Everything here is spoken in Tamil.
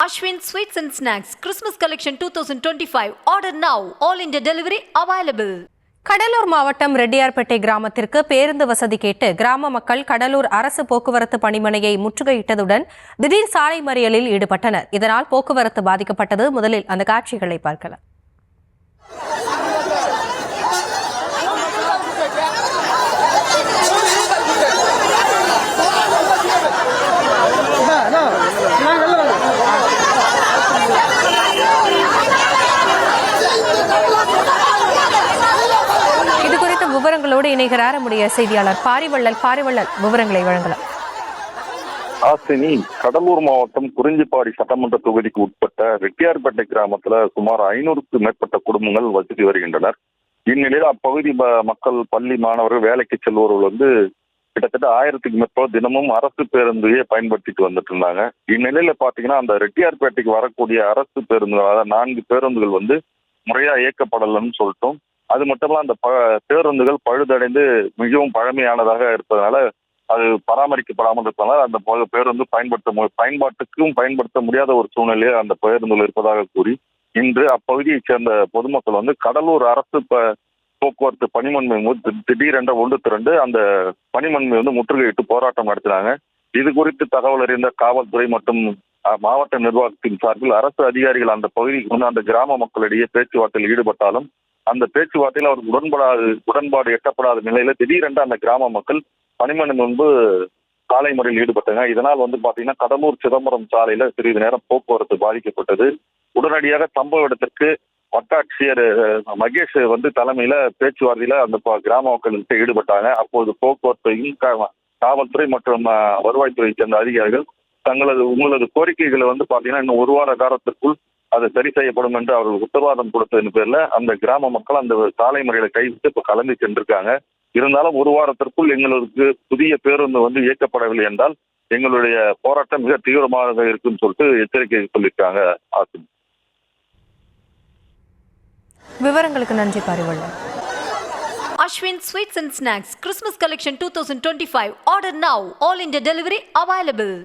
Ashwin Sweets and Snacks Christmas Collection 2025. Order now. All India delivery available. Cuddalore மாவட்டம் ரெட்டியார்பேட்டை கிராமத்திற்கு பேருந்து வசதி கேட்டு கிராம மக்கள் கடலூர் அரசு போக்குவரத்து பணிமனையை முற்றுகையிட்டதுடன் திடீர் சாலை மறியலில் ஈடுபட்டனர். இதனால் போக்குவரத்து பாதிக்கப்பட்டது. முதலில் அந்த காட்சிகளை பார்க்கலாம். விவரங்களோடு இணைகிறார் நம்முடைய செய்தியாளர் பாரிவள்ளல் விவரங்களை வழங்கலாம். ஆசினி, கடலூர் மாவட்டம் குறிஞ்சிப்பாடி சட்டமன்ற தொகுதிக்கு உட்பட்ட ரெட்டியார்பேட்டை கிராமத்துல சுமார் 500க்கும் மேற்பட்ட குடும்பங்கள் வசித்து வருகின்றனர். இந்நிலையில் அப்பகுதி மக்கள், பள்ளி மாணவர்கள், வேலைக்கு செல்வோர்கள் கிட்டத்தட்ட 1000க்கு மேற்பட்ட தினமும் அரசு பேருந்தையே பயன்படுத்திட்டு வந்துட்டு இருந்தாங்க. இந்நிலையில பாத்தீங்கன்னா அந்த ரெட்டியார்பேட்டைக்கு வரக்கூடிய அரசு பேருந்துகள், அதாவது 4 பேருந்துகள் முறையா இயக்கப்படலன்னு சொல்லிட்டோம். அது மட்டுமல்ல, அந்த பேருந்துகள் பழுதடைந்து மிகவும் பழமையானதாக இருப்பதனால அது பராமரிக்கப்படாமல் இருப்பதனால அந்த பேருந்து பயன்படுத்த முடியாத ஒரு சூழ்நிலையே அந்த பேருந்துகள் இருப்பதாக கூறி இன்று அப்பகுதியைச் சேர்ந்த பொதுமக்கள் கடலூர் அரசு போக்குவரத்து பணிமன்மை திடீரென்ற ஒன்று திரண்டு அந்த பணிமன்மை முற்றுகையிட்டு போராட்டம் நடத்தினாங்க. இது குறித்து தகவல் அறிந்த காவல்துறை மற்றும் மாவட்ட நிர்வாகத்தின் சார்பில் அரசு அதிகாரிகள் அந்த பகுதிக்கு அந்த கிராம மக்களிடையே பேச்சுவார்த்தையில் ஈடுபட்டாலும் அந்த பேச்சுவார்த்தையில் அவருக்கு உடன்பாடு எட்டப்படாத நிலையில திடீரென்று அந்த கிராம மக்கள் பணிமனை முன்பு சாலை முறையில் ஈடுபட்டாங்க. இதனால் பாத்தீங்கன்னா கடலூர் சிதம்பரம் சாலையில சிறிது நேரம் போக்குவரத்து பாதிக்கப்பட்டது. உடனடியாக சம்பவ இடத்திற்கு வட்டாட்சியர் மகேஷ் தலைமையில பேச்சுவார்த்தையில அந்த கிராம மக்கள்கிட்ட ஈடுபட்டாங்க. அப்போது போக்குவரத்தையும் காவல்துறை மற்றும் வருவாய்த்துறை சேர்ந்த அதிகாரிகள் உங்களது கோரிக்கைகளை பாத்தீங்கன்னா இன்னும் 1 வார காலத்திற்குள் அது சரி செய்யப்படும் என்று அவர்கள் உத்தரவாதம் கொடுத்ததன் பேர்ல அந்த கிராம மக்கள் அந்த சாலை முறையில கைவிட்டு இப்ப கலந்து சென்றிருக்காங்க. இருந்தாலும் 1 வாரத்திற்குள் எங்களுக்கு புதிய பேருந்து இயக்கப்படவில்லை என்றால் எங்களுடைய போராட்டம் மிக தீவிரமாக இருக்குன்னு சொல்லிட்டு எச்சரிக்கை சொல்லியிருக்காங்க. விவரங்களுக்கு நன்றி Pari Vallal. Ashwin Sweets and Snacks Christmas Collection 2025. Order now. All India delivery available.